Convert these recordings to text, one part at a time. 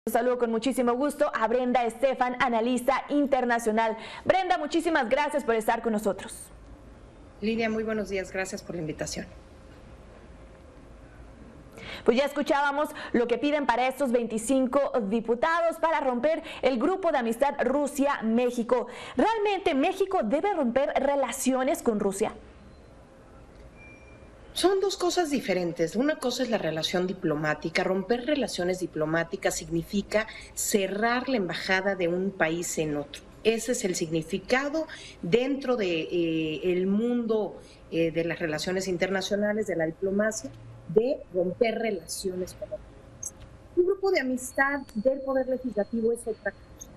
Saludo con muchísimo gusto a Brenda Estefan, analista internacional. Brenda, muchísimas gracias por estar con nosotros. Lidia, muy buenos días. Gracias por la invitación. Pues ya escuchábamos lo que piden para estos 25 diputados para romper el grupo de amistad Rusia-México. ¿Realmente México debe romper relaciones con Rusia? Son dos cosas diferentes. Una cosa es la relación diplomática. Romper relaciones diplomáticas significa cerrar la embajada de un país en otro. Ese es el significado dentro de el mundo de las relaciones internacionales, de la diplomacia, de romper relaciones con otro país. Un grupo de amistad del Poder Legislativo es otra cosa.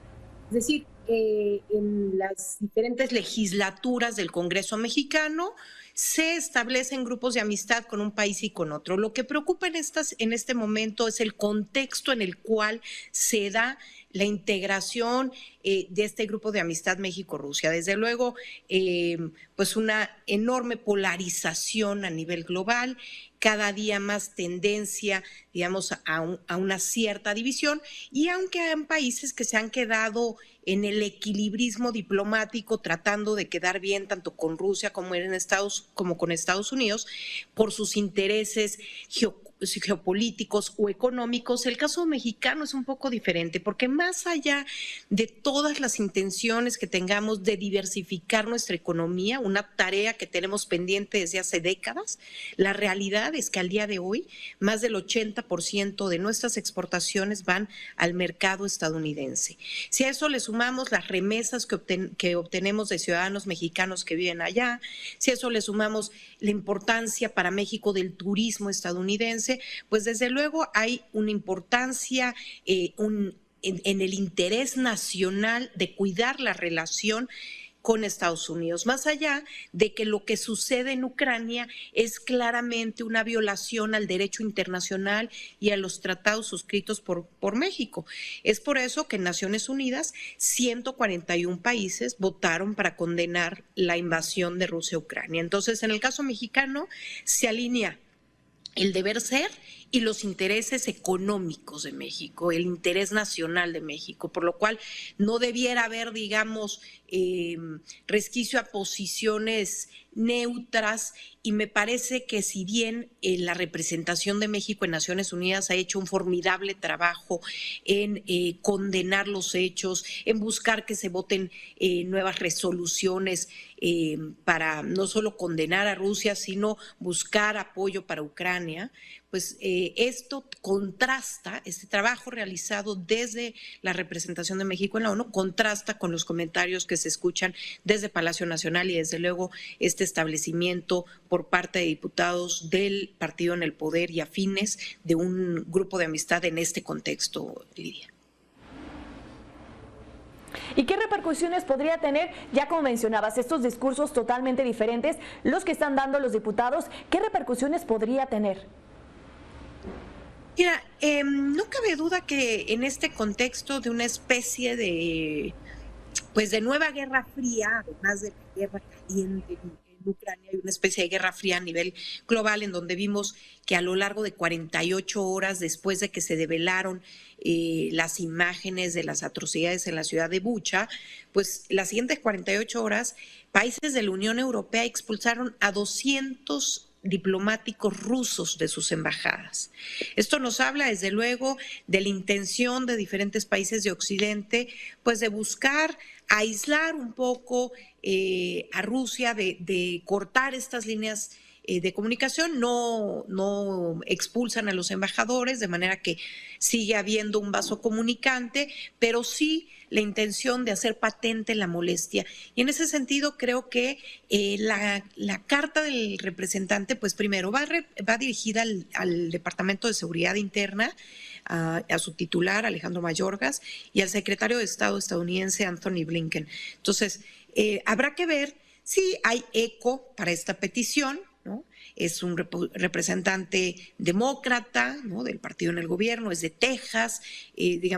Es decir, en las diferentes legislaturas del Congreso mexicano se establecen grupos de amistad con un país y con otro. Lo que preocupa en este momento es el contexto en el cual se da la integración de este grupo de amistad México-Rusia. Desde luego, pues una enorme polarización a nivel global, cada día más tendencia, digamos, a una cierta división, y aunque hay países que se han quedado en el equilibrismo diplomático, tratando de quedar bien tanto con Rusia como con Estados Unidos, por sus intereses geopolíticos o económicos, el caso mexicano es un poco diferente, porque más allá de todas las intenciones que tengamos de diversificar nuestra economía, una tarea que tenemos pendiente desde hace décadas, la realidad es que al día de hoy más del 80% de nuestras exportaciones van al mercado estadounidense. Si a eso le sumamos las remesas que obtenemos de ciudadanos mexicanos que viven allá, si a eso le sumamos la importancia para México del turismo estadounidense, pues desde luego hay una importancia en el interés nacional de cuidar la relación con Estados Unidos, más allá de que lo que sucede en Ucrania es claramente una violación al derecho internacional y a los tratados suscritos por México. Es por eso que en Naciones Unidas 141 países votaron para condenar la invasión de Rusia a Ucrania. Entonces, en el caso mexicano se alinea el deber ser y los intereses económicos de México, el interés nacional de México, por lo cual no debiera haber, digamos, resquicio a posiciones neutras, y me parece que si bien la representación de México en Naciones Unidas ha hecho un formidable trabajo en condenar los hechos, en buscar que se voten nuevas resoluciones para no solo condenar a Rusia, sino buscar apoyo para Ucrania, pues esto contrasta, este trabajo realizado desde la representación de México en la ONU, contrasta con los comentarios que se escuchan desde Palacio Nacional y desde luego este establecimiento por parte de diputados del partido en el poder y afines de un grupo de amistad en este contexto, Lidia. ¿Y qué repercusiones podría tener, ya como mencionabas, estos discursos totalmente diferentes, los que están dando los diputados? ¿Qué repercusiones podría tener? Mira, no cabe duda que en este contexto de una especie de nueva guerra fría, además de la guerra caliente en Ucrania, hay una especie de guerra fría a nivel global, en donde vimos que a lo largo de 48 horas después de que se develaron las imágenes de las atrocidades en la ciudad de Bucha, pues las siguientes 48 horas, países de la Unión Europea expulsaron a 200 diplomáticos rusos de sus embajadas. Esto nos habla, desde luego, de la intención de diferentes países de Occidente, pues de buscar aislar un poco a Rusia, de cortar estas líneas de comunicación, no expulsan a los embajadores, de manera que sigue habiendo un vaso comunicante, pero sí la intención de hacer patente la molestia. Y en ese sentido creo que la carta del representante, pues primero va dirigida al Departamento de Seguridad Interna, a su titular, Alejandro Mayorgas, y al secretario de Estado estadounidense, Anthony Blinken. Entonces, habrá que ver si hay eco para esta petición, ¿no? es un representante demócrata, ¿no?, del partido en el gobierno, es de Texas,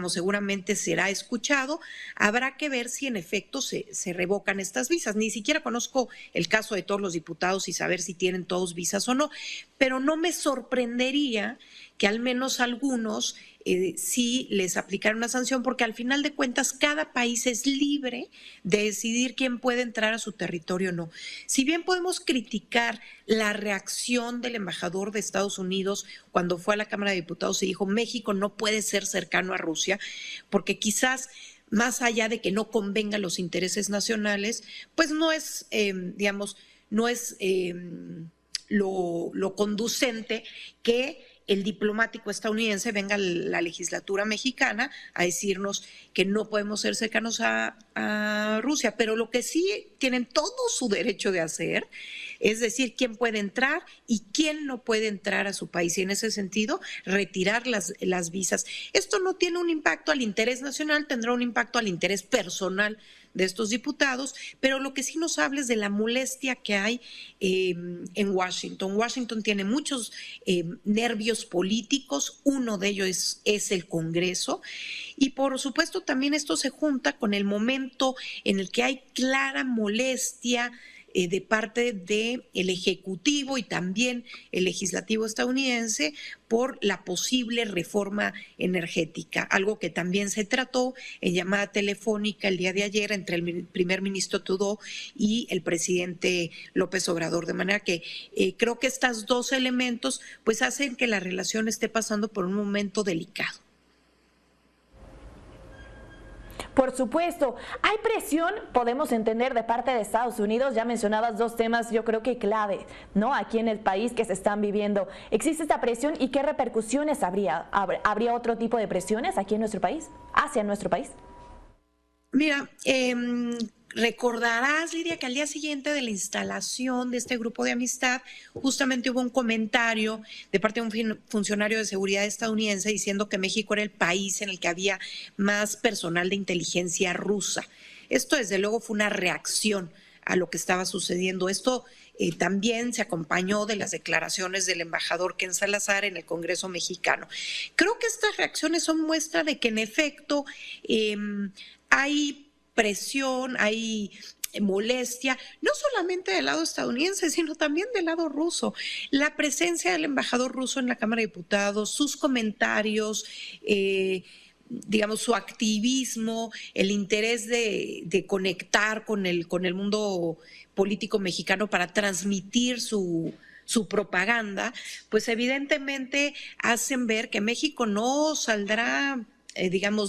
seguramente será escuchado. Habrá que ver si en efecto se revocan estas visas. Ni siquiera conozco el caso de todos los diputados y saber si tienen todos visas o no, pero no me sorprendería que al menos algunos sí les aplicaran una sanción, porque al final de cuentas cada país es libre de decidir quién puede entrar a su territorio o no. Si bien podemos criticar la reacción del embajador de Estados Unidos cuando fue a la Cámara de Diputados y dijo México no puede ser cercano a Rusia, porque quizás más allá de que no convenga los intereses nacionales, pues no es, lo conducente que el diplomático estadounidense venga a la legislatura mexicana a decirnos que no podemos ser cercanos a Rusia, pero lo que sí tienen todo su derecho de hacer es decir quién puede entrar y quién no puede entrar a su país, y en ese sentido retirar las visas. Esto no tiene un impacto al interés nacional, tendrá un impacto al interés personal de estos diputados, pero lo que sí nos habla es de la molestia que hay en Washington. Washington tiene muchos nervios políticos, uno de ellos es el Congreso, y por supuesto también esto se junta con el momento en el que hay clara molestia de parte del Ejecutivo y también el Legislativo estadounidense por la posible reforma energética, algo que también se trató en llamada telefónica el día de ayer entre el primer ministro Trudeau y el presidente López Obrador, de manera que creo que estos dos elementos pues hacen que la relación esté pasando por un momento delicado. Por supuesto, hay presión, podemos entender, de parte de Estados Unidos. Ya mencionabas dos temas, yo creo que clave, ¿no?, aquí en el país que se están viviendo. ¿Existe esta presión y qué repercusiones habría? ¿Habría otro tipo de presiones aquí en nuestro país, hacia nuestro país? Mira, recordarás, Lidia, que al día siguiente de la instalación de este grupo de amistad, justamente hubo un comentario de parte de un funcionario de seguridad estadounidense diciendo que México era el país en el que había más personal de inteligencia rusa. Esto, desde luego, fue una reacción a lo que estaba sucediendo. Esto también se acompañó de las declaraciones del embajador Ken Salazar en el Congreso mexicano. Creo que estas reacciones son muestra de que, en efecto, hay presión, hay molestia, no solamente del lado estadounidense, sino también del lado ruso. La presencia del embajador ruso en la Cámara de Diputados, sus comentarios, su activismo, el interés de conectar con el mundo político mexicano para transmitir su propaganda, pues evidentemente hacen ver que México no saldrá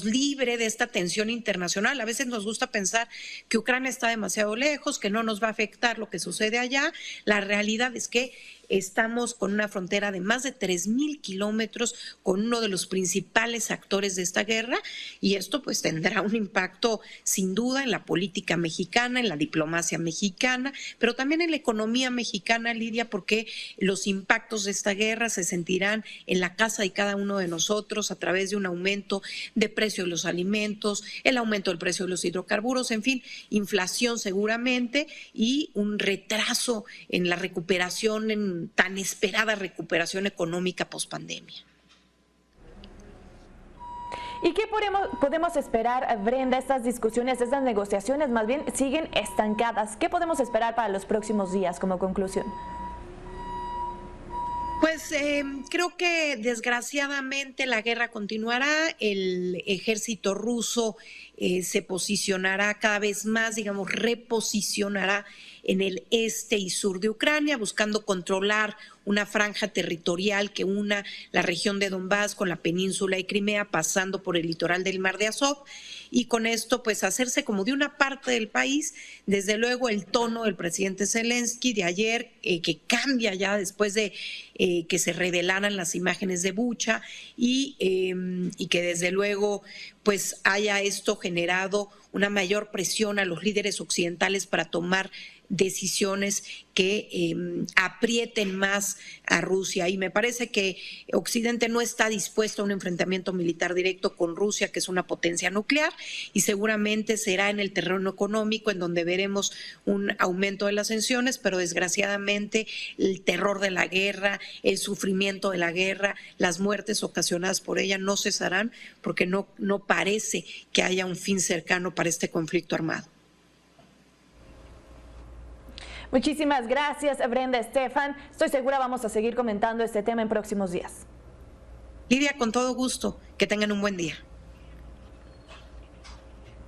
libre de esta tensión internacional. A veces nos gusta pensar que Ucrania está demasiado lejos, que no nos va a afectar lo que sucede allá. La realidad es que estamos con una frontera de más de 3,000 kilómetros con uno de los principales actores de esta guerra, y esto pues tendrá un impacto sin duda en la política mexicana, en la diplomacia mexicana, pero también en la economía mexicana, Lidia, porque los impactos de esta guerra se sentirán en la casa de cada uno de nosotros a través de un aumento de precio de los alimentos, el aumento del precio de los hidrocarburos, en fin, inflación seguramente y un retraso en la recuperación, en tan esperada recuperación económica pospandemia. ¿Y qué podemos esperar, Brenda? Estas discusiones, estas negociaciones más bien siguen estancadas. ¿Qué podemos esperar para los próximos días como conclusión? Pues creo que desgraciadamente la guerra continuará, el ejército ruso se posicionará cada vez más, reposicionará en el este y sur de Ucrania, buscando controlar una franja territorial que una la región de Donbass con la península de Crimea, pasando por el litoral del Mar de Azov, y con esto pues hacerse como de una parte del país. Desde luego el tono del presidente Zelensky de ayer, que cambia ya después de que se revelaran las imágenes de Bucha y que desde luego pues haya esto generado una mayor presión a los líderes occidentales para tomar decisiones que aprieten más a Rusia. Y me parece que Occidente no está dispuesto a un enfrentamiento militar directo con Rusia, que es una potencia nuclear, y seguramente será en el terreno económico en donde veremos un aumento de las sanciones, pero desgraciadamente el terror de la guerra, el sufrimiento de la guerra, las muertes ocasionadas por ella no cesarán, porque no parece que haya un fin cercano para este conflicto armado. Muchísimas gracias, Brenda Estefan. Estoy segura vamos a seguir comentando este tema en próximos días. Lidia, con todo gusto. Que tengan un buen día.